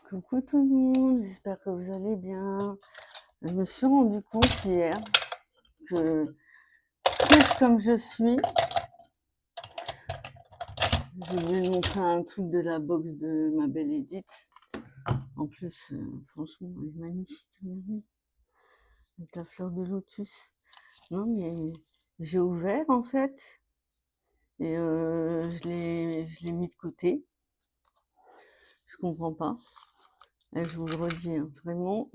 Coucou tout le monde, j'espère que vous allez bien. Je me suis rendu compte hier que, triste comme je suis, je vais montrer un truc de la box de ma belle Edith. En plus, franchement, elle est magnifique, regardez, avec la fleur de lotus. Non, mais j'ai ouvert en fait, et je l'ai mis de côté. Je comprends pas. Et je vous le redis, hein, vraiment.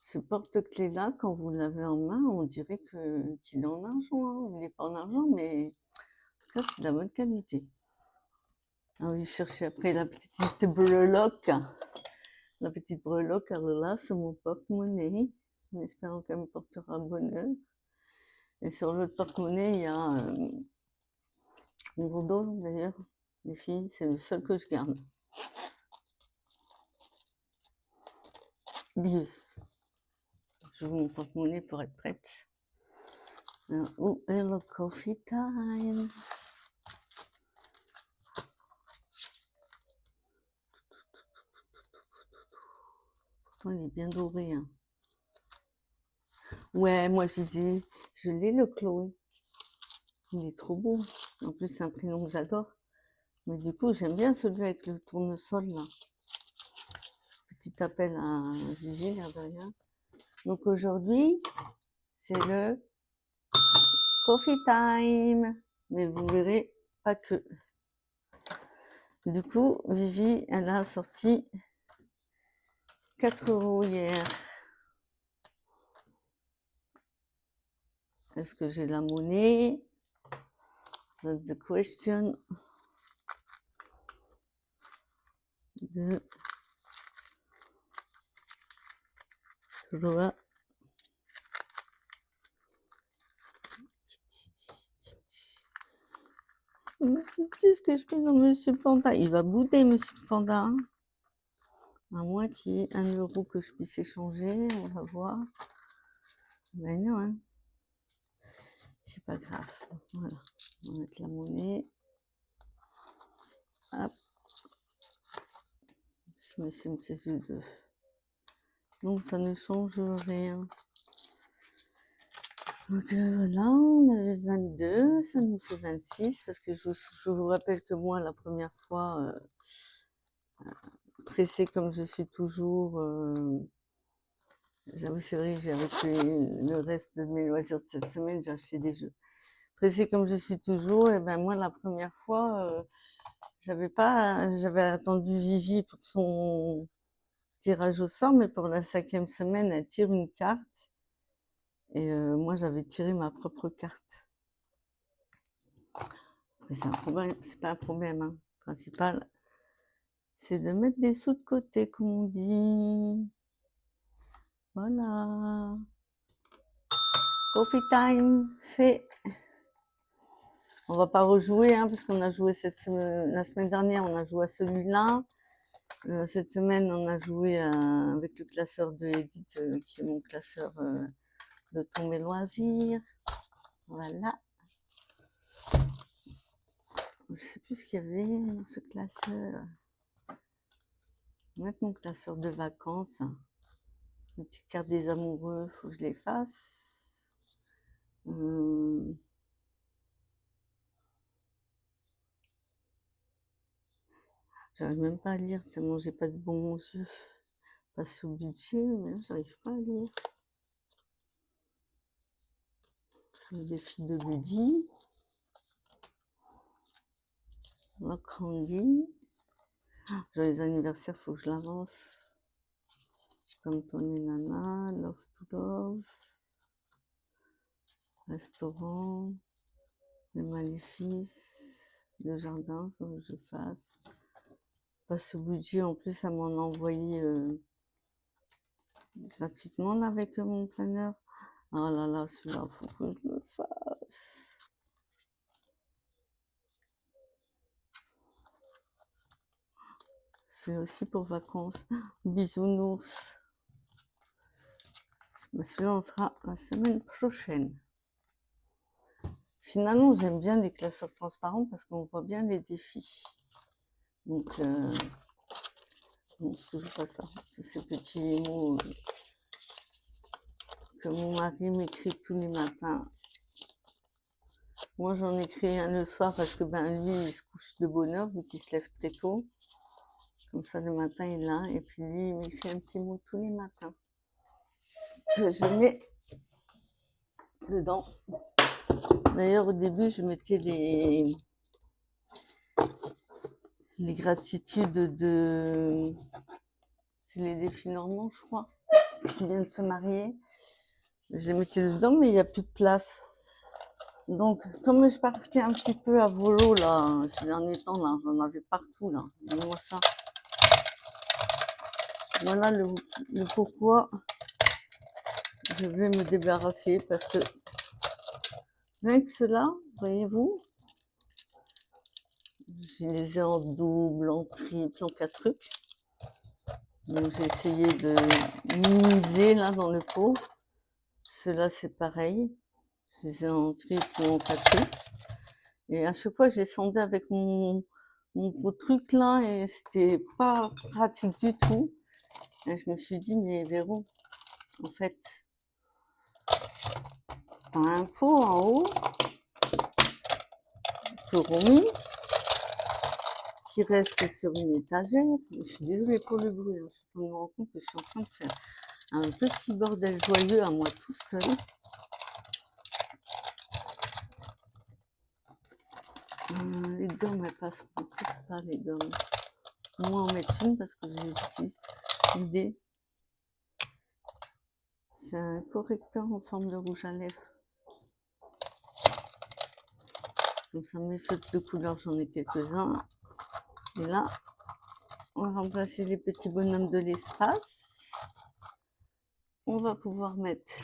Ce porte-clés-là, quand vous l'avez en main, on dirait qu'il est en argent, hein. Il n'est pas en argent, mais en tout cas, c'est de la bonne qualité. Ah oui, je cherchais après la petite breloque. La petite breloque, elle est là sur mon porte-monnaie, en espérant qu'elle me portera bonheur. Et sur l'autre porte-monnaie, il y a un bandeau, d'ailleurs. Les filles, c'est le seul que je garde. Bis. Je vous mon porte-monnaie pour être prête. Alors, où est le coffee time? Pourtant, il est bien doré, hein. Ouais, moi, je l'ai, le Chloé. Il est trop beau. En plus, c'est un prénom que j'adore. Mais du coup, j'aime bien celui avec le tournesol, là. Petit appel à Vigie, là derrière. Donc aujourd'hui, c'est le coffee time. Mais vous verrez, pas que. Du coup, Vivi, elle a sorti 4 € hier. Est-ce que j'ai la monnaie? That's the question. De 3. Qu'est-ce que je fais dans Monsieur Panda? Il va bouder, Monsieur Panda, hein. À moins qu'il y ait 1 € que je puisse échanger, on va voir. Mais non, hein. C'est pas grave. Voilà. On va mettre la monnaie. Hop. Donc ça ne change rien. Donc là, on avait 22, ça nous fait 26, parce que je vous rappelle que moi, la première fois, pressée comme je suis toujours, c'est vrai que j'avais pris le reste de mes loisirs de cette semaine, j'ai acheté des jeux. Pressée comme je suis toujours, et ben moi, la première fois, j'avais attendu Vivi pour son tirage au sort, mais pour la 5e semaine, elle tire une carte. Et moi, j'avais tiré ma propre carte. Après, c'est un problème, c'est pas un problème, hein. Le principal, c'est de mettre des sous de côté, comme on dit. Voilà. Coffee time, fait. On va pas rejouer, hein, parce qu'on a joué la semaine dernière, on a joué à celui-là. Cette semaine, on a joué avec le classeur de Edith, qui est mon classeur de tous mes loisirs. Voilà. Je sais plus ce qu'il y avait dans ce classeur. Je vais mettre mon classeur de vacances. Une petite carte des amoureux, faut que je les fasse. J'arrive même pas à lire, tellement j'ai pas de bons yeux. Pas sous budget, mais là, j'arrive pas à lire. Le défi de Buddy. La Candy. Joyeux anniversaire, faut que je l'avance. Comme Tony Nana, Love to Love. Restaurant. Les maléfices. Le jardin, faut que je fasse. Pas sous budget, en plus, ça m'en a envoyé gratuitement là avec mon planeur. Oh là là, celui-là, faut que je le fasse. C'est aussi pour vacances. Bisounours. Celui-là, on le fera la semaine prochaine. Finalement, j'aime bien les classeurs transparents parce qu'on voit bien les défis. Donc, Non, c'est toujours pas ça. C'est ces petits mots que mon mari m'écrit tous les matins. Moi, j'en écris un le soir parce que lui, il se couche de bonne heure vu qu'il se lève très tôt. Comme ça, le matin, il est là. Et puis lui, il m'écrit un petit mot tous les matins. Que je mets dedans. D'ailleurs, au début, je mettais les gratitudes de... C'est les défis normands, je crois, qui viennent de se marier. Je les mettais dedans, mais il n'y a plus de place. Donc, comme je partais un petit peu à volo, là, ces derniers temps, là, j'en avais partout, là. Regardez-moi ça. Voilà le pourquoi je vais me débarrasser, parce que rien que cela, voyez-vous, je les ai en double, en triple, en 4 trucs. Donc, j'ai essayé de minimiser, là, dans le pot. Cela, c'est pareil. Je les ai en triple ou en 4 trucs. Et à chaque fois, je descendais avec mon gros truc là et c'était pas pratique du tout. Et je me suis dit, mais Véro, en fait, t'as un pot en haut, tout remis, qui reste sur une étagère. Je suis désolée pour le bruit, hein. Je suis en train de me rendre compte que je suis en train de faire un petit bordel joyeux à moi tout seul. Les gommes, elles passeront peut-être pas, les gommes. Moi, en mettre une parce que j'utilise l'idée. C'est un correcteur en forme de rouge à lèvres. Comme ça, mes feutres de couleur, j'en ai quelques-uns. Et là, on va remplacer les petits bonhommes de l'espace. On va pouvoir mettre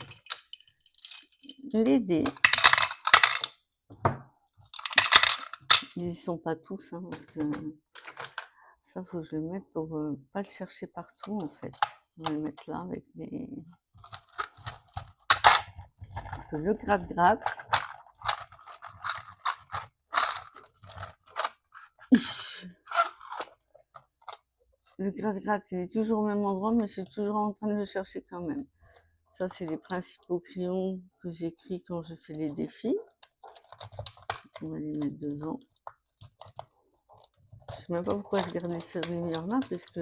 les dés. Ils n'y sont pas tous, hein, parce que ça, faut que je le mette pour pas le chercher partout, en fait. On va le mettre là avec des... Parce que le gratte-gratte... Le gratte-gratte, il est toujours au même endroit, mais je suis toujours en train de le chercher quand même. Ça, c'est les principaux crayons que j'écris quand je fais les défis. On va les mettre devant. Je sais même pas pourquoi je garde ces lumières-là, puisque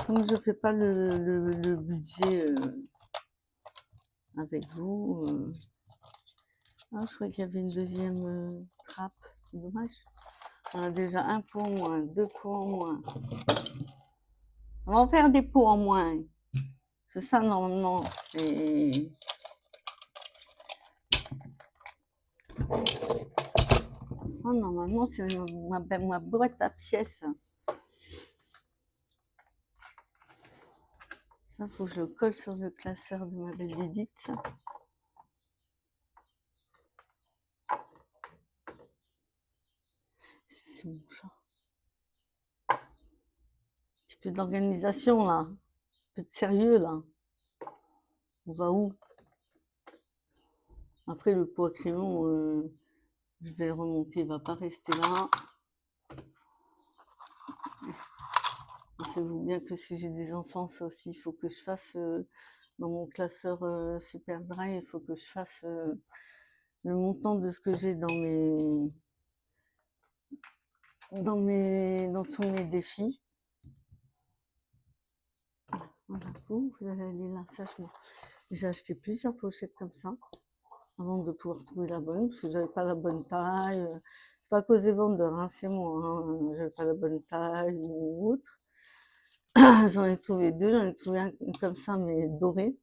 comme je fais pas le budget avec vous... Ah, je crois qu'il y avait une deuxième trappe. C'est dommage. On a déjà un pot en moins, 2 pots en moins. On va en faire des pots en moins. C'est ça, normalement. C'est... Ça, normalement, c'est ma boîte à pièces. Ça, faut que je le colle sur le classeur de ma belle Didite. C'est mon chat. Un petit peu d'organisation, là. Un peu de sérieux, là. On va où? Après, le pot à crayon, je vais le remonter. Il va pas rester là. Pensez-vous bien que si j'ai des enfants, ça aussi, il faut que je fasse dans mon classeur Super Dry, il faut que je fasse le montant de ce que j'ai dans tous mes défis. Voilà, vous allez aller là, sagement. J'ai acheté plusieurs pochettes comme ça avant de pouvoir trouver la bonne, parce que j'avais pas la bonne taille. C'est pas à cause des vendeurs, hein, c'est moi, hein, j'avais pas la bonne taille ou autre. J'en ai trouvé 2, j'en ai trouvé un comme ça, mais doré,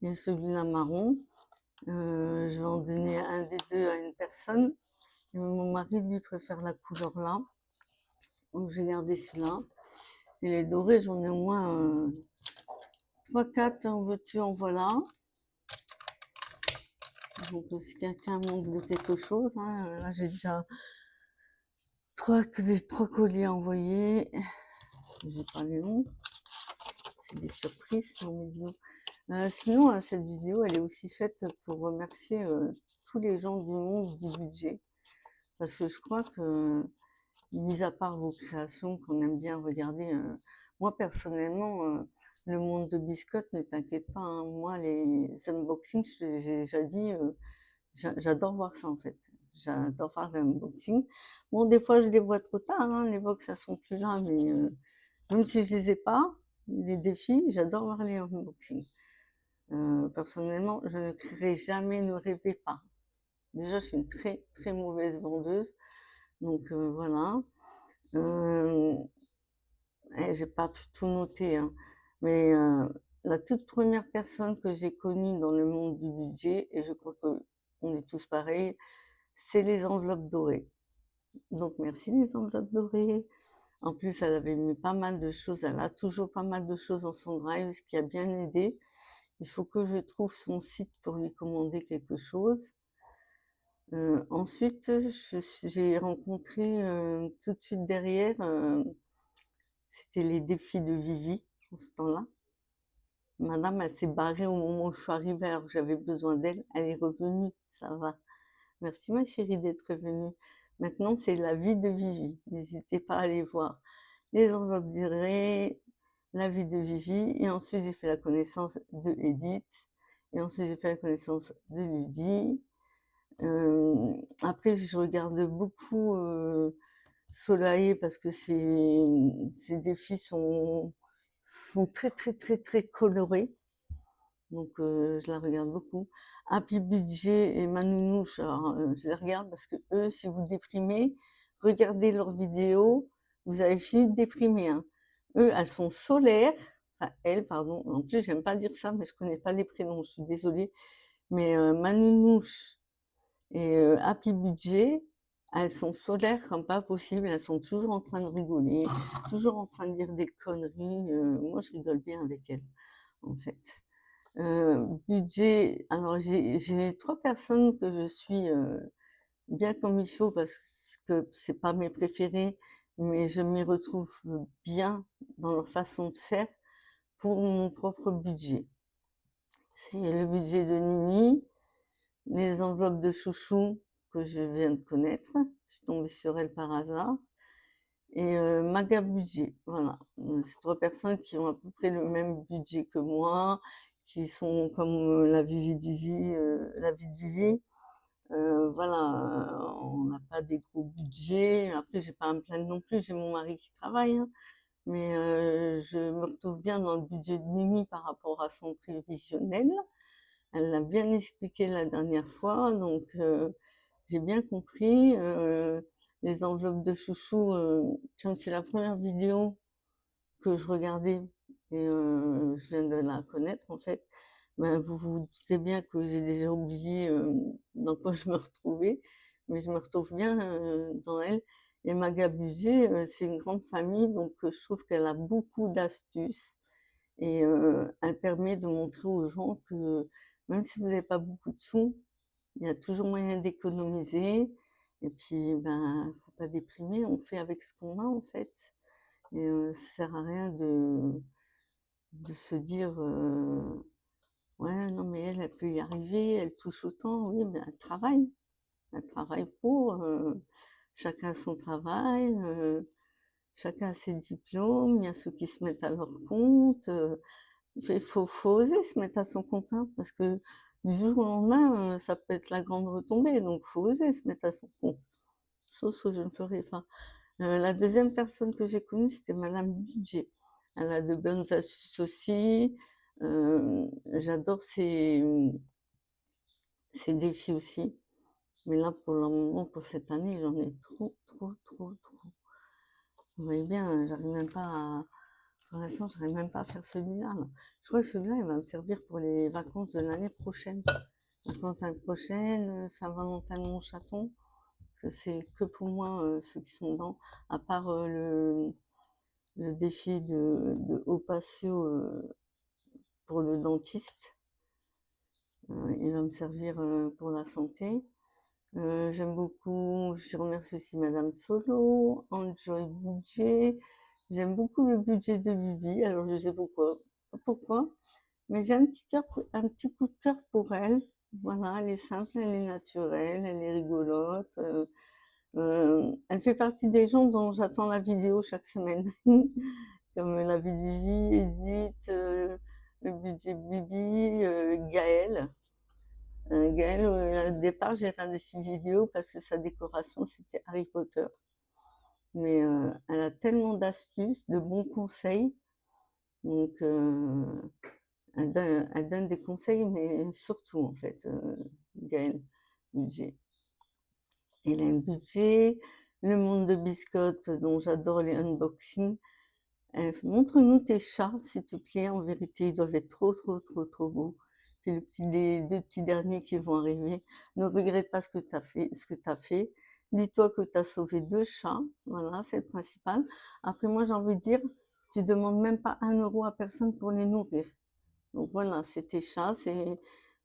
et celui-là marron. Je vais en donner un des deux à une personne. Et mon mari, lui, préfère la couleur là. Donc j'ai gardé celui-là. Et les dorés, j'en ai au moins 3-4, en veux-tu, en voilà. Donc si quelqu'un manque de quelque chose, hein, là j'ai déjà 3 colliers envoyés. J'ai pas les noms. C'est des surprises sur mes vidéos. Sinon, cette vidéo, elle est aussi faite pour remercier tous les gens du monde du budget. Parce que je crois que mis à part vos créations qu'on aime bien regarder, moi personnellement, le monde de Biscotte, ne t'inquiète pas, hein, moi les unboxings, j'ai déjà dit, j'adore voir ça en fait. J'adore faire l'unboxing. Bon, des fois je les vois trop tard, hein, les box elles sont plus là, mais même si je les ai pas, les défis, j'adore voir les unboxings. Personnellement, je ne créerai jamais, ne rêvez pas. Déjà, je suis une très très mauvaise vendeuse, donc voilà. J'ai pas pu tout noter, hein, mais la toute première personne que j'ai connue dans le monde du budget, et je crois qu'on est tous pareils, c'est les enveloppes dorées. Donc merci les enveloppes dorées. En plus, elle avait mis pas mal de choses, elle a toujours pas mal de choses dans son drive, ce qui a bien aidé. Il faut que je trouve son site pour lui commander quelque chose. Ensuite, j'ai rencontré tout de suite derrière, c'était les défis de Vivi en ce temps-là. Madame, elle s'est barrée au moment où je suis arrivée alors que j'avais besoin d'elle. Elle est revenue, ça va. Merci ma chérie d'être venue. Maintenant, c'est la vie de Vivi. N'hésitez pas à aller voir les enveloppes d'Irée, la vie de Vivi. Et ensuite, j'ai fait la connaissance de Edith. Et ensuite, j'ai fait la connaissance de Ludie. Après, je regarde beaucoup Soleil parce que ces défis sont très, très, très, très colorés. Donc, je la regarde beaucoup. Happy Budget et Manouche, alors, je les regarde parce que eux, si vous déprimez, regardez leurs vidéos, vous avez fini de déprimer, hein. Eux, elles sont solaires, enfin, elles, pardon. En plus, j'aime pas dire ça, mais je connais pas les prénoms, je suis désolée. Mais Manouche et Happy Budget, elles sont solaires comme pas possible. Elles sont toujours en train de rigoler, toujours en train de dire des conneries. Moi, je rigole bien avec elles, en fait. Budget, alors j'ai 3 personnes que je suis, bien comme il faut parce que c'est pas mes préférés, mais je m'y retrouve bien dans leur façon de faire pour mon propre budget. C'est le budget de Nini, les enveloppes de chouchou que je viens de connaître, je suis tombée sur elles par hasard, et Maga Budget, voilà. C'est 3 personnes qui ont à peu près le même budget que moi, qui sont comme la Vivi du Vie, la vie de Vivi. Voilà, on n'a pas des gros budgets. Après, j'ai pas à me plaindre non plus, j'ai mon mari qui travaille, hein, mais je me retrouve bien dans le budget de Mimi par rapport à son prévisionnel. Elle l'a bien expliqué la dernière fois, donc j'ai bien compris. Les enveloppes de chouchou, comme c'est la première vidéo que je regardais et je viens de la connaître en fait, ben, vous vous doutez bien que j'ai déjà oublié dans quoi je me retrouvais, mais je me retrouve bien dans elle. Et Magabuger, c'est une grande famille, donc je trouve qu'elle a beaucoup d'astuces et elle permet de montrer aux gens que même si vous n'avez pas beaucoup de sous, il y a toujours moyen d'économiser. Et puis, ben, faut pas déprimer, on fait avec ce qu'on a en fait. Et ça sert à rien de se dire ouais, non, mais elle peut y arriver, elle touche autant. Oui, mais elle travaille pour, chacun son travail, chacun a ses diplômes, il y a ceux qui se mettent à leur compte. Il faut oser se mettre à son compte, hein, parce que du jour au lendemain, ça peut être la grande retombée, donc il faut oser se mettre à son compte. Sauf que je ne ferai pas. La deuxième personne que j'ai connue, c'était Madame Budget. Elle a de bonnes astuces aussi. J'adore ses défis aussi. Mais là, pour le moment, pour cette année, j'en ai trop, trop, trop, trop. Vous voyez bien, j'arrive même pas à... Pour l'instant, j'arrive même pas à faire celui-là, là. Je crois que celui-là, il va me servir pour les vacances de l'année prochaine. Vacances l'année prochaine, Saint-Valentin de Montchaton. C'est que pour moi, ceux qui sont dedans. À part le défi de haut patio pour le dentiste. Il va me servir pour la santé. J'aime beaucoup, je remercie aussi Madame Solo, Enjoy Budget. J'aime beaucoup le budget de Bibi, alors je sais pourquoi, mais j'ai un petit coup de cœur pour elle. Voilà, elle est simple, elle est naturelle, elle est rigolote. Elle fait partie des gens dont j'attends la vidéo chaque semaine. Comme la vie du J, Edith, le budget Bibi, Gaëlle. Gaëlle, au départ, j'ai regardé ses vidéos parce que sa décoration, c'était Harry Potter. Mais elle a tellement d'astuces, de bons conseils. Donc, elle donne des conseils, mais surtout, en fait, Gaëlle, budget. Hélène Budget, Le Monde de Biscotte, dont j'adore les unboxings. Montre-nous tes chats, s'il te plaît. En vérité, ils doivent être trop, trop, trop, trop beaux. Puis les deux petits derniers qui vont arriver. Ne regrette pas ce que tu as fait, Dis-toi que tu as sauvé 2 chats. Voilà, c'est le principal. Après, moi, j'ai envie de dire, tu demandes même pas 1 € à personne pour les nourrir. Donc voilà, c'est tes chats,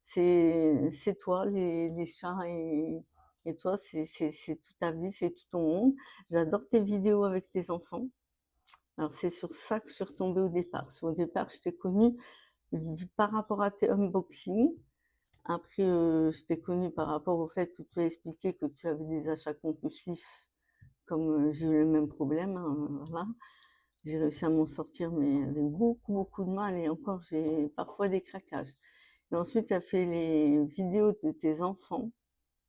c'est toi, les chats, et toi, c'est toute ta vie, c'est tout ton monde. J'adore tes vidéos avec tes enfants. Alors, c'est sur ça que je suis retombée au départ. Au départ, je t'ai connue par rapport à tes unboxings. Après, je t'ai connue par rapport au fait que tu as expliqué que tu avais des achats compulsifs, comme j'ai eu le même problème, hein, voilà. J'ai réussi à m'en sortir, mais avec beaucoup, beaucoup de mal, et encore, j'ai parfois des craquages. Et ensuite, tu as fait les vidéos de tes enfants.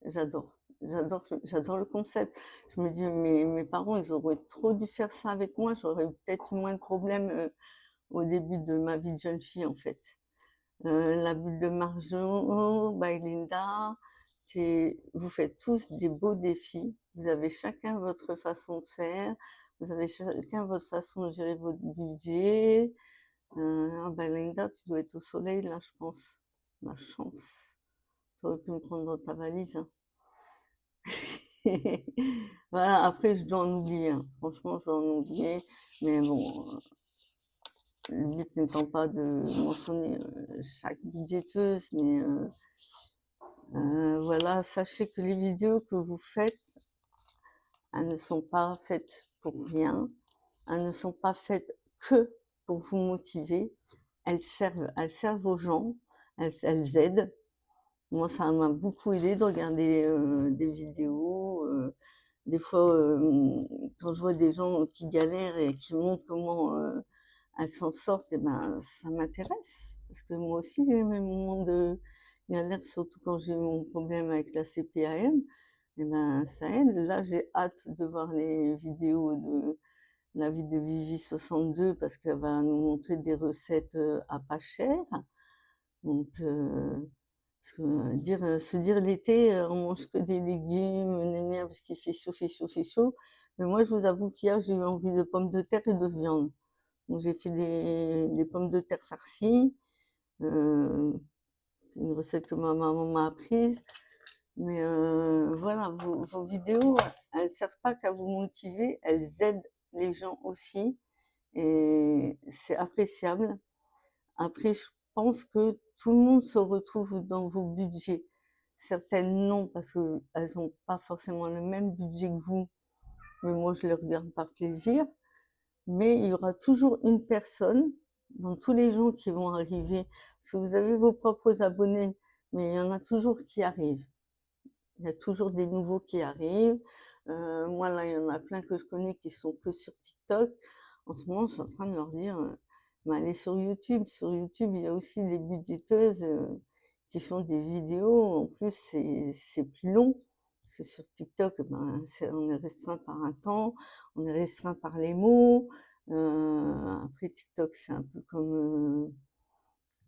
J'adore. J'adore le concept. Je me dis, mes parents, ils auraient trop dû faire ça avec moi. J'aurais eu peut-être moins de problèmes au début de ma vie de jeune fille, en fait. La bulle de Marjo, by Linda. Vous faites tous des beaux défis. Vous avez chacun votre façon de faire. Vous avez chacun votre façon de gérer votre budget. Linda, tu dois être au soleil là, je pense. La chance. Tu aurais pu me prendre dans ta valise, hein. Voilà, après, je dois en oublier, hein. Franchement, je dois en oublier. Mais bon, le but n'étant pas de mentionner chaque budgéteuse, mais voilà, sachez que les vidéos que vous faites, elles ne sont pas faites pour rien. Elles ne sont pas faites que pour vous motiver. Elles servent aux gens, elles aident. Moi, ça m'a beaucoup aidé de regarder des vidéos. Des fois, quand je vois des gens qui galèrent et qui montrent comment elles s'en sortent, et ben, ça m'intéresse. Parce que moi aussi, j'ai eu mes moments de galère, surtout quand j'ai eu mon problème avec la CPAM. Et ben, ça aide. Là, j'ai hâte de voir les vidéos de la vie de Vivi 62 parce qu'elle va nous montrer des recettes à pas cher. Donc, parce que se dire l'été, on mange que des légumes, gna parce qu'il fait chaud, fait chaud, fait chaud. Mais moi, je vous avoue qu'hier, j'ai eu envie de pommes de terre et de viande. Donc, j'ai fait des pommes de terre farcies. C'est une recette que ma maman m'a apprise. Mais voilà, vos vidéos, elles ne servent pas qu'à vous motiver, elles aident les gens aussi. Et c'est appréciable. Après, je pense que tout le monde se retrouve dans vos budgets. Certaines non, parce qu'elles n'ont pas forcément le même budget que vous, mais moi je les regarde par plaisir. Mais il y aura toujours une personne dans tous les gens qui vont arriver, parce que vous avez vos propres abonnés, mais il y en a toujours qui arrivent. Il y a toujours des nouveaux qui arrivent. Moi, là, il y en a plein que je connais qui sont que sur TikTok. En ce moment, je suis en train de leur dire, mais allez sur YouTube. Sur YouTube, il y a aussi des budgéteuses qui font des vidéos. En plus, c'est plus long. Parce que sur TikTok, ben, on est restreint par un temps, on est restreint par les mots. Après, TikTok, c'est un peu comme...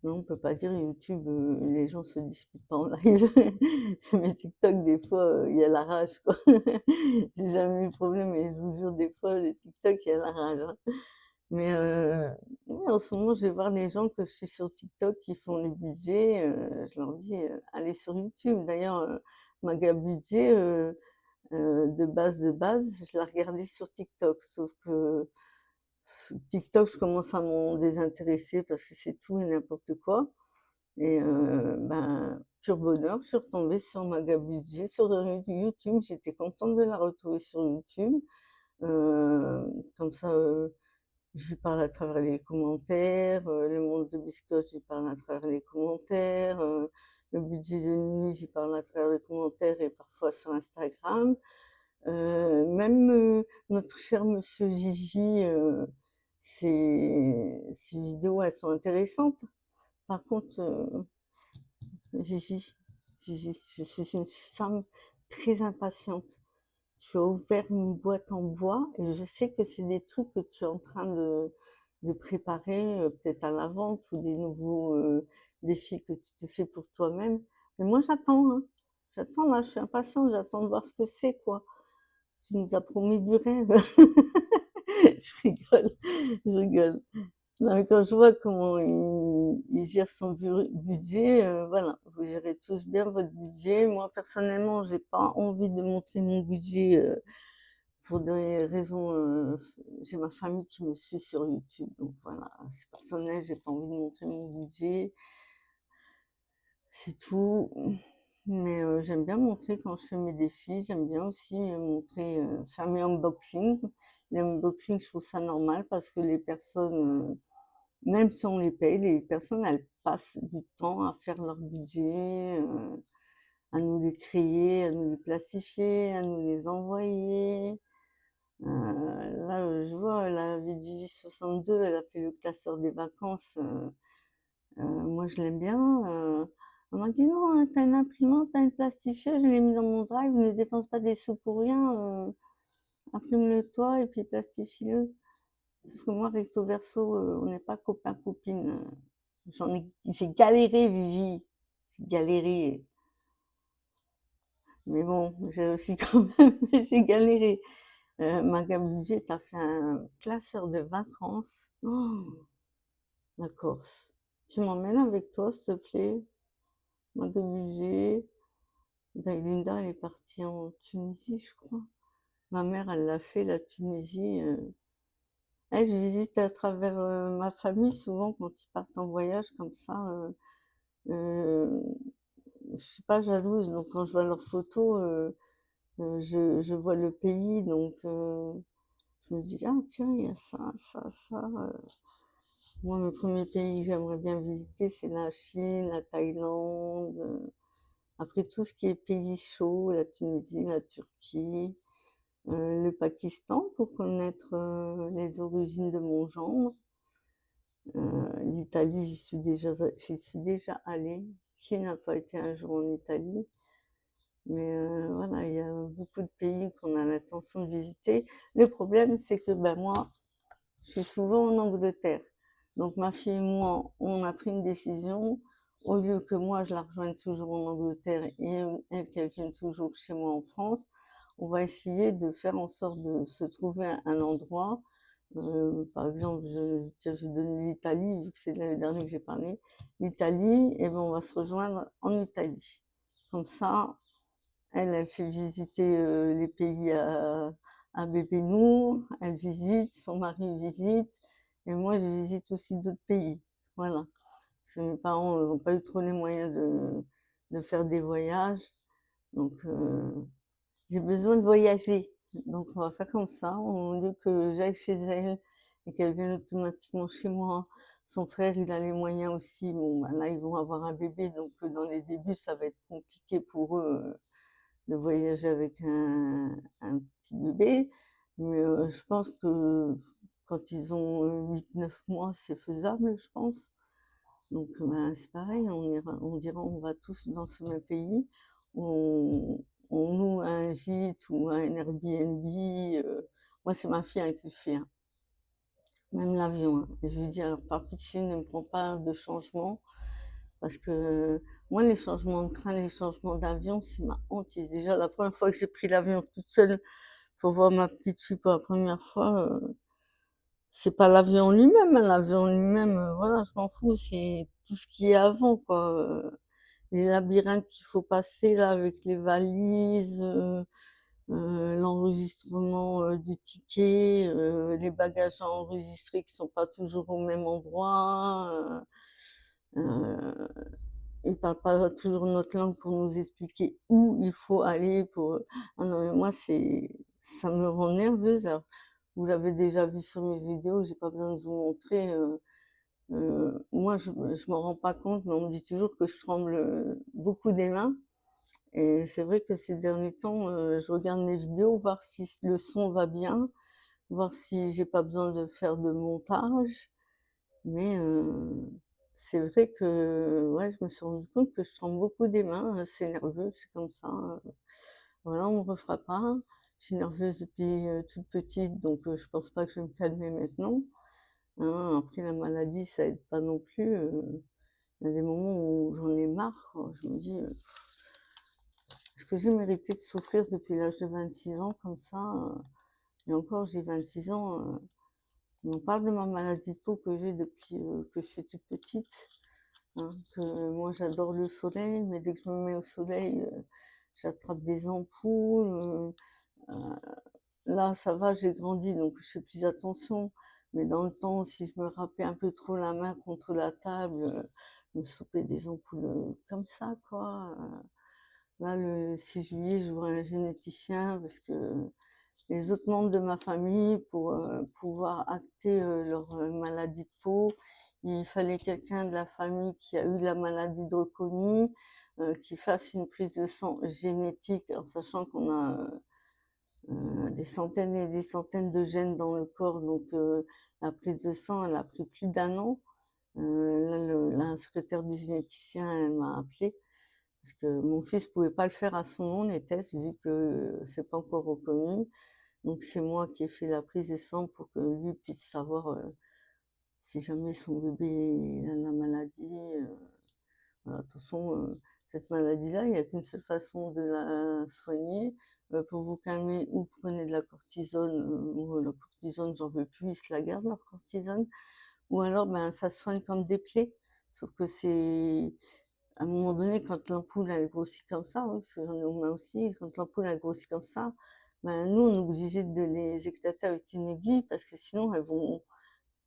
non, on peut pas dire YouTube, les gens se disputent pas en live. Mais TikTok, des fois, il y a la rage, quoi. J'ai jamais eu de problème, mais je vous jure, des fois, les TikTok, il y a la rage, hein. Mais ouais, en ce moment, je vais voir les gens que je suis sur TikTok qui font le budget. Je leur dis, allez sur YouTube. D'ailleurs, Maga Budget, de base, je la regardais sur TikTok. Sauf que TikTok, je commence à m'en désintéresser parce que c'est tout et n'importe quoi. Et ben, pur bonheur, je suis retombée sur Maga Budget sur YouTube. J'étais contente de la retrouver sur YouTube. Comme ça, je lui parle à travers les commentaires. Le monde de biscottes, j'y parle à travers les commentaires. Le budget de nuit, j'y parle à travers les commentaires et parfois sur Instagram. Même, notre cher monsieur Gigi, ses vidéos, elles sont intéressantes. Par contre, Gigi, Gigi, je suis une femme très impatiente. Tu as ouvert une boîte en bois et je sais que c'est des trucs que tu es en train de préparer, peut-être à la vente ou des nouveaux défis que tu te fais pour toi-même. Mais moi, j'attends, hein. J'attends, là, je suis impatiente, j'attends de voir ce que c'est, quoi. Tu nous as promis du rêve. Je rigole, je rigole. Non, mais quand je vois comment il gère son budget, voilà, vous gérez tous bien votre budget. Moi, personnellement, j'ai pas envie de montrer mon budget pour des raisons. J'ai ma famille qui me suit sur YouTube, donc voilà, c'est personnel, j'ai pas envie de montrer mon budget, c'est tout. Mais j'aime bien montrer quand je fais mes défis, j'aime bien aussi montrer, faire mes unboxings. Les unboxings, je trouve ça normal parce que les personnes. Même si on les paye, les personnes, elles passent du temps à faire leur budget, à nous les créer, à nous les plastifier, à nous les envoyer. Là, je vois la Vidi 62, elle a fait le classeur des vacances. Moi, je l'aime bien. Elle m'a dit non, hein, t'as une imprimante, t'as une plastifieuse, je l'ai mis dans mon drive, ne dépense pas des sous pour rien. Imprime-le toi et puis plastifie-le. Sauf que moi, recto verso, on n'est pas copain-copine. J'ai galéré, Vivi. J'ai galéré. Mais bon, j'ai aussi quand même, j'ai galéré. Maga Budget, t'as fait un classeur de vacances. Oh, la Corse. Tu m'emmènes avec toi, s'il te plaît? Maga Budget. Ben, Linda, elle est partie en Tunisie, je crois. Ma mère, elle l'a fait, la Tunisie. Je visite à travers ma famille, souvent, quand ils partent en voyage comme ça. Euh, je suis pas jalouse, donc quand je vois leurs photos, je vois le pays, donc je me dis, ah tiens, il y a ça, ça, ça. Moi, le premier pays que j'aimerais bien visiter, c'est la Chine, la Thaïlande. Après tout ce qui est pays chaud, la Tunisie, la Turquie, le Pakistan pour connaître les origines de mon gendre. L'Italie, j'y suis déjà allée. Qui n'a pas été un jour en Italie? Mais voilà, il y a beaucoup de pays qu'on a l'intention de visiter. Le problème, c'est que ben, moi, je suis souvent en Angleterre. Donc ma fille et moi, on a pris une décision. Au lieu que moi, je la rejoigne toujours en Angleterre et elle, qu'elle vienne toujours chez moi en France, on va essayer de faire en sorte de se trouver un endroit. Par exemple, tiens, je donne l'Italie, vu que c'est l'année dernière que j'ai parlé. L'Italie, et ben, on va se rejoindre en Italie. Comme ça, elle fait visiter les pays à bébé Nour, elle visite, son mari visite, et moi je visite aussi d'autres pays. Voilà. Parce que mes parents n'ont pas eu trop les moyens de faire des voyages. Donc j'ai besoin de voyager. Donc on va faire comme ça. Au lieu que j'aille chez elle et qu'elle vienne automatiquement chez moi, son frère il a les moyens aussi. Bon, ben là ils vont avoir un bébé, donc dans les débuts ça va être compliqué pour eux de voyager avec un petit bébé. Mais je pense que quand ils ont 8-9 mois, c'est faisable, je pense. Donc ben, c'est pareil, on dira on va tous dans ce même pays, on loue un gîte ou un Airbnb. Moi, c'est ma fille hein, qui le fait, hein. Même l'avion, hein. Et je lui dis, alors par pitié, ne me prends pas de changement. Parce que moi, les changements de train, les changements d'avion, c'est ma hantise. Déjà, la première fois que j'ai pris l'avion toute seule pour voir ma petite fille pour la première fois, c'est pas l'avion lui-même, hein. L'avion lui-même, voilà, je m'en fous, c'est tout ce qui est avant, quoi. Les labyrinthes qu'il faut passer là avec les valises, l'enregistrement du ticket, les bagages à enregistrer qui sont pas toujours au même endroit. Euh, Ils ne parlent pas toujours notre langue pour nous expliquer où il faut aller pour. Ah non, mais moi, ça me rend nerveuse. Alors, vous l'avez déjà vu sur mes vidéos, j'ai pas besoin de vous montrer. Moi, je m'en rends pas compte, mais on me dit toujours que je tremble beaucoup des mains. Et c'est vrai que ces derniers temps, je regarde mes vidéos, voir si le son va bien, voir si j'ai pas besoin de faire de montage. Mais c'est vrai que, ouais, je me suis rendu compte que je tremble beaucoup des mains, c'est nerveux, c'est comme ça, voilà, on me refera pas. Je suis nerveuse depuis, toute petite, donc je pense pas que je vais me calmer maintenant, hein. Après la maladie, ça aide pas non plus, il y a des moments où j'en ai marre, quoi. Je me dis: «Est-ce que j'ai mérité de souffrir depuis l'âge de 26 ans comme ça?» Et encore, j'ai 26 ans, on parle de ma maladie de peau que j'ai depuis, que je suis toute petite, hein, que moi j'adore le soleil, mais dès que je me mets au soleil, j'attrape des ampoules, là ça va, j'ai grandi donc je fais plus attention, mais dans le temps, si je me râpais un peu trop la main contre la table, je me chopais des ampoules, comme ça quoi, là le 6 juillet, je vois un généticien parce que les autres membres de ma famille pour, pouvoir acter, leur, maladie de peau. Il fallait quelqu'un de la famille qui a eu la maladie de reconnue, qui fasse une prise de sang génétique en sachant qu'on a, des centaines et des centaines de gènes dans le corps donc la prise de sang, elle a pris plus d'1 an. Là la secrétaire du généticien, elle m'a appelée parce que mon fils pouvait pas le faire à son nom, les tests, vu que c'est pas encore reconnu. Donc c'est moi qui ai fait la prise de sang pour que lui puisse savoir, si jamais son bébé il a la maladie, voilà. De toute façon, cette maladie-là, il n'y a qu'une seule façon de la soigner, pour vous calmer, ou prenez de la cortisone, ou la cortisone, j'en veux plus, ils se la gardent leur cortisone, ou alors, ben, ça se soigne comme des plaies. Sauf que c'est à un moment donné, quand l'ampoule elle grossit comme ça, oui, parce que j'en ai aux mains aussi, quand l'ampoule elle grossit comme ça, ben, nous on est obligé de les éclater avec une aiguille parce que sinon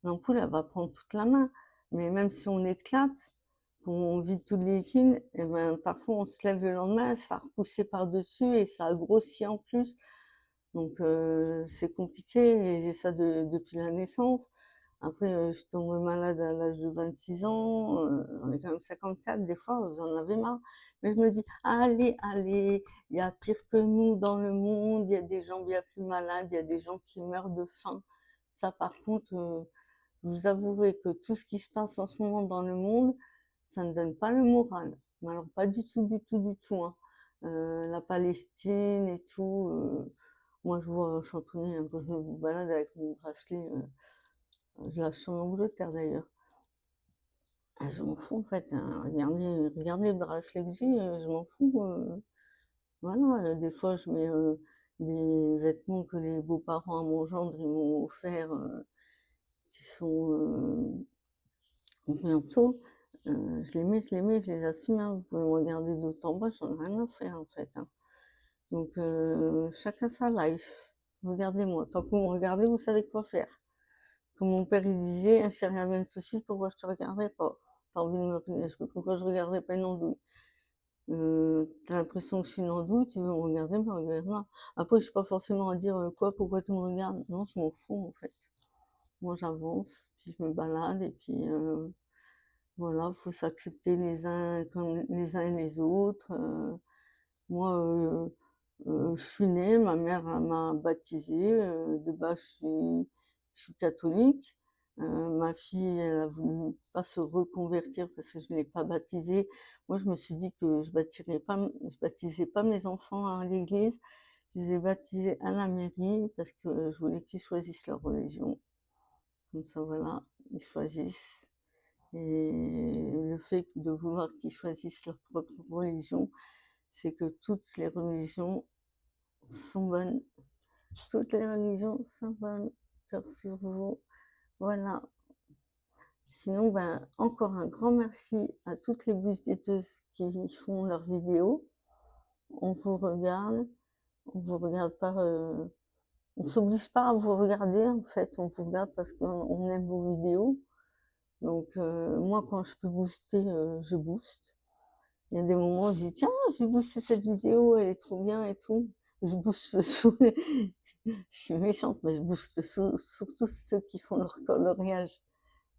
l'ampoule elle va prendre toute la main. Mais même si on l'éclate, qu'on vide tout le liquide, et ben, parfois on se lève le lendemain, ça a repoussé par-dessus et ça a grossi en plus. Donc c'est compliqué et j'ai ça depuis la naissance. Après, je suis tombée malade à l'âge de 26 ans, on est quand même 54, des fois, vous en avez marre. Mais je me dis: «Allez, allez, il y a pire que nous dans le monde, il y a des gens bien plus malades, il y a des gens qui meurent de faim». Ça par contre, je vous avouerai que tout ce qui se passe en ce moment dans le monde, ça ne donne pas le moral. Mais alors pas du tout, du tout, du tout, hein. La Palestine et tout, moi je vois chantonner, hein, quand je me balade avec mon bracelet, je lâche en Angleterre d'ailleurs. Ah, je m'en fous en fait, hein, regardez le bracelet que j'ai, je m'en fous, voilà, des fois je mets, des vêtements que les beaux-parents à mon gendre, ils m'ont offert, qui sont, bientôt, je les assume, hein. Vous pouvez me regarder de haut en bas, j'en ai rien à faire en fait, hein. Donc chacun sa life. Regardez-moi, tant que vous me regardez, vous savez quoi faire. Comme mon père il disait: «Un chien regarde une saucisse, pourquoi je te regarderais pas? Tu envie de me pourquoi je regarderais pas une andouille? Tu l'impression que je suis une andouille, tu veux me regarder, bah regarde-moi». Après je suis pas forcément à dire, «Quoi? Pourquoi tu me regardes?» Non, je m'en fous en fait. Moi j'avance, puis je me balade et puis, voilà, faut s'accepter les uns comme les uns et les autres, moi, je suis née, ma mère elle m'a baptisée, de base je suis catholique. Ma fille, elle a voulu pas se reconvertir parce que je ne l'ai pas baptisée. Moi, je me suis dit que je baptisais pas mes enfants à l'église, je les ai baptisés à la mairie parce que je voulais qu'ils choisissent leur religion. Comme ça, voilà, ils choisissent et le fait de vouloir qu'ils choisissent leur propre religion, c'est que toutes les religions sont bonnes. Toutes les religions sont bonnes. Cœur sur vous. Voilà. Sinon, ben, encore un grand merci à toutes les budgéteuses qui font leurs vidéos. On vous regarde pas, on s'oblige pas à vous regarder en fait, on vous regarde parce qu'on aime vos vidéos. Donc moi quand je peux booster, je booste. Il y a des moments où je dis: «Tiens, je vais booster cette vidéo, elle est trop bien et tout». Je booste sous je suis méchante, mais je booste surtout ceux qui font leur coloriage.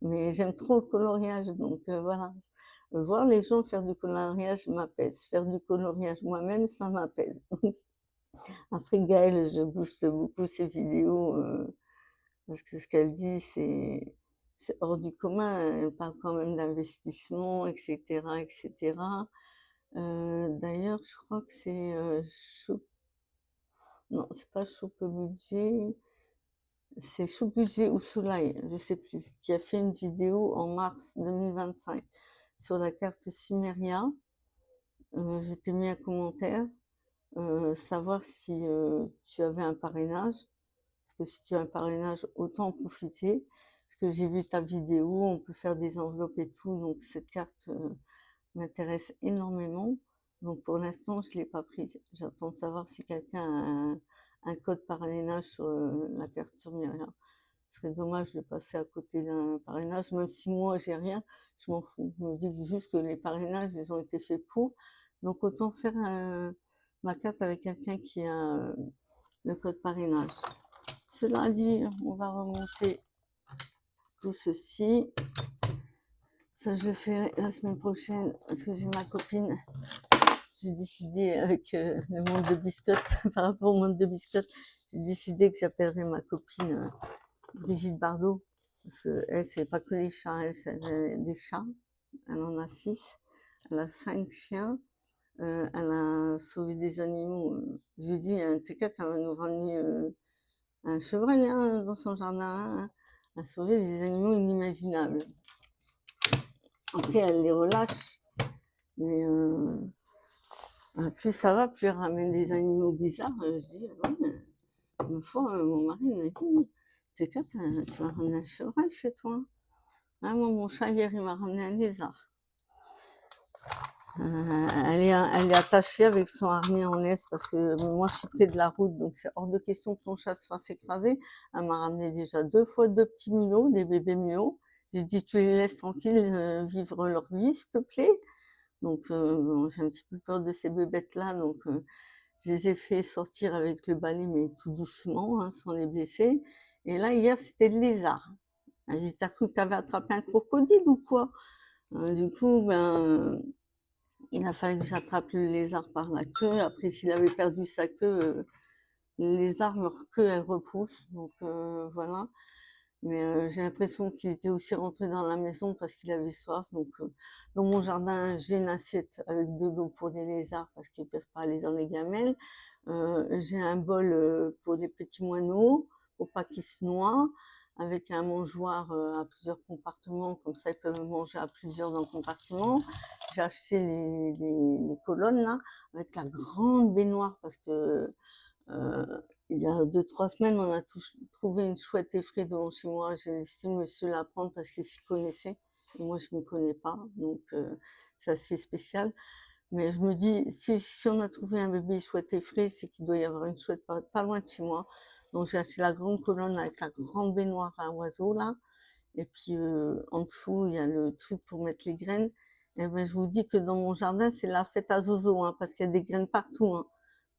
Mais j'aime trop le coloriage, donc voilà. Voir les gens faire du coloriage m'apaise. Faire du coloriage moi-même, ça m'apaise. Après Gaëlle, je booste beaucoup ses vidéos parce que ce qu'elle dit, c'est hors du commun. Elle parle quand même d'investissement, etc., etc. D'ailleurs, je crois que c'est non, c'est pas Choupe Budget, c'est Choupe Budget ou Soleil, je sais plus, qui a fait une vidéo en mars 2025 sur la carte Sumeria. Je t'ai mis un commentaire, savoir si tu avais un parrainage. Parce que si tu as un parrainage, autant en profiter. Parce que j'ai vu ta vidéo, on peut faire des enveloppes et tout, donc cette carte m'intéresse énormément. Donc pour l'instant, je ne l'ai pas prise. J'attends de savoir si quelqu'un a un code parrainage sur la carte sur Myriam. Ce serait dommage de passer à côté d'un parrainage, même si moi j'ai rien, je m'en fous. Je me dis juste que les parrainages, ils ont été faits pour. Donc autant faire ma carte avec quelqu'un qui a le code parrainage. Cela dit, on va remonter tout ceci. Ça, je le ferai la semaine prochaine parce que j'ai ma copine. J'ai décidé avec le monde de biscottes, par rapport au monde de biscottes, j'ai décidé que j'appellerais ma copine Brigitte Bardot. Parce qu'elle, c'est pas que les chats, elle, c'est des chats. Elle en a 6. Elle a 5 chiens. Elle a sauvé des animaux. Je lui dis, un de ces quatre, elle va nous ramener un chevreuil dans son jardin. Elle a sauvé des animaux inimaginables. Après, elle les relâche. Mais plus ça va, plus elle ramène des animaux bizarres. Je dis, ouais, une fois, mon mari m'a dit, c'est quoi, tu vas ramener un chevreuil chez toi? Ah, moi, mon chat, hier, il m'a ramené un lézard. Elle est attachée avec son harnais en laisse parce que moi, je suis près de la route, donc c'est hors de question que ton chat se fasse écraser. Elle m'a ramené déjà 2 fois 2 petits minots, des bébés minots. J'ai dit, tu les laisses tranquilles vivre leur vie, s'il te plaît. Donc, j'ai un petit peu peur de ces bébêtes-là, donc je les ai fait sortir avec le balai, mais tout doucement, hein, sans les blesser. Et là, hier, c'était le lézard. Elle a dit, t'as cru que t'avais attrapé un crocodile ou quoi? Du coup, ben, il a fallu que j'attrape le lézard par la queue. Après, s'il avait perdu sa queue, les lézards, leur queue, elle repousse. Donc, voilà. Mais j'ai l'impression qu'il était aussi rentré dans la maison parce qu'il avait soif. Donc, dans mon jardin, j'ai une assiette avec de l'eau pour les lézards parce qu'ils ne peuvent pas aller dans les gamelles. J'ai un bol pour les petits moineaux pour pas qu'ils se noient, avec un mangeoire à plusieurs compartiments. Comme ça, ils peuvent manger à plusieurs dans le compartiment. J'ai acheté les colonnes là avec la grande baignoire parce que il y a 2-3 semaines, on a trouvé une chouette effraie devant chez moi. J'ai laissé monsieur la prendre parce qu'il s'y connaissait. Et moi, je ne m'y connais pas, donc c'est assez spécial. Mais je me dis, si on a trouvé un bébé chouette effraie, c'est qu'il doit y avoir une chouette pas loin de chez moi. Donc j'ai acheté la grande colonne avec la grande baignoire à oiseaux là. Et puis en dessous, il y a le truc pour mettre les graines. Et ben, je vous dis que dans mon jardin, c'est la fête à zozo, hein, parce qu'il y a des graines partout. Hein.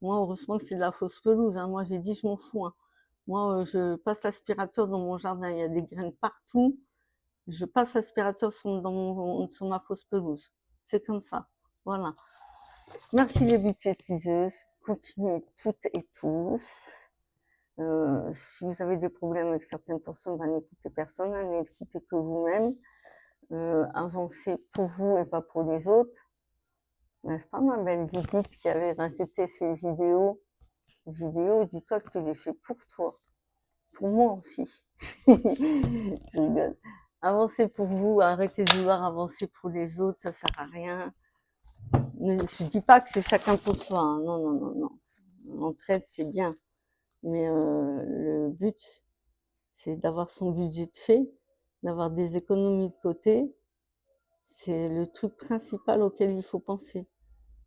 Moi, heureusement que c'est de la fausse pelouse. Hein. Moi, j'ai dit, je m'en fous. Hein. Moi, je passe l'aspirateur dans mon jardin. Il y a des graines partout. Je passe l'aspirateur sur ma fausse pelouse. C'est comme ça. Voilà. Merci les budgétiseuses. Continuez toutes et tous. Si vous avez des problèmes avec certaines personnes, ben, n'écoutez personne, hein, n'écoutez que vous-même. Avancez pour vous et pas pour les autres. N'est-ce pas, ma belle Guigui qui avait rajouté ces vidéos? Dis-toi que tu les fais pour toi. Pour moi aussi. Je rigole. Avancez pour vous, arrêtez de vouloir avancer pour les autres, ça sert à rien. Je dis pas que c'est chacun pour soi, hein. Non, non, non, non. L'entraide, c'est bien. Mais le but, c'est d'avoir son budget de fait, d'avoir des économies de côté. C'est le truc principal auquel il faut penser.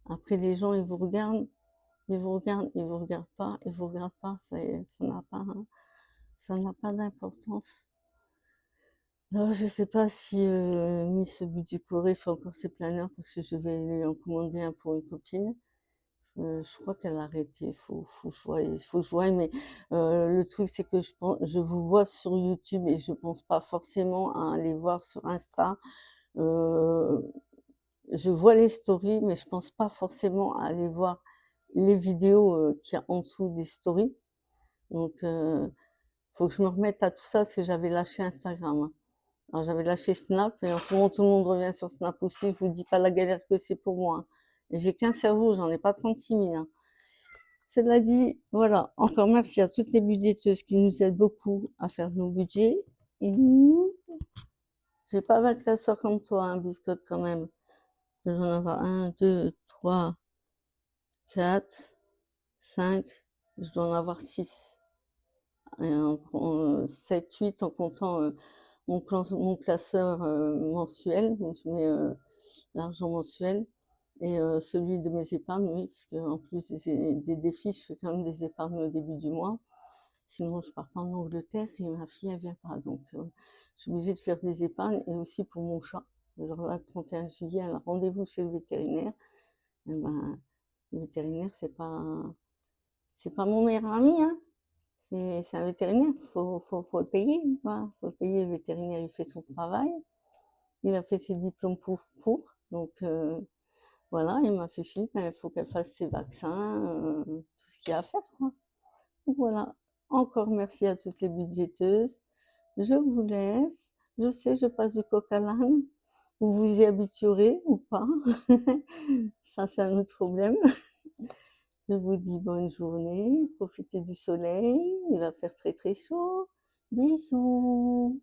Après, les gens, ils vous regardent, ils vous regardent, ils vous regardent pas, ils vous regardent pas, ça n'a pas, hein, ça n'a pas d'importance. Alors, je sais pas si Miss Budget Corée fait encore ses planeurs parce que je vais lui en commander un pour une copine. Je crois qu'elle a arrêté, faut que je voie, mais le truc c'est que je vous vois sur YouTube et je pense pas forcément à aller voir sur Insta. je vois les stories, mais je pense pas forcément à aller voir les vidéos qu'il y a en dessous des stories. Donc, faut que je me remette à tout ça, parce que j'avais lâché Instagram, hein. Alors, j'avais lâché Snap, et en ce moment, tout le monde revient sur Snap aussi. Je vous dis pas la galère que c'est pour moi, hein. Et j'ai qu'un cerveau, j'en ai pas 36 000, hein. Cela dit, voilà, encore merci à toutes les budgéteuses qui nous aident beaucoup à faire nos budgets. Et j'ai pas 24 soeurs comme toi, hein, biscotte quand même. Je dois en avoir 1, 2, 3, 4, 5. Je dois en avoir 6. Et 7, 8 en comptant mon classeur mensuel. Donc je mets l'argent mensuel. Et celui de mes épargnes, oui, parce qu'en plus des défis, je fais quand même des épargnes au début du mois. Sinon, je pars pas en Angleterre et ma fille, elle vient pas. Donc, je suis obligée de faire des épargnes, et aussi pour mon chat. Genre là, le 31 juillet, elle a rendez-vous chez le vétérinaire. Et ben, le vétérinaire, c'est pas mon meilleur ami, hein. C'est un vétérinaire, faut le payer, quoi. Faut le payer, le vétérinaire, il fait son travail. Il a fait ses diplômes pour. Donc, voilà, et ma fille, ben, il faut qu'elle fasse ses vaccins, tout ce qu'il y a à faire, quoi. Donc voilà, encore merci à toutes les budgéteuses. Je vous laisse. Je sais, je passe du coq à l'âne. Vous vous y habituerez ou pas. Ça, c'est un autre problème. Je vous dis bonne journée. Profitez du soleil. Il va faire très très chaud. Bisous.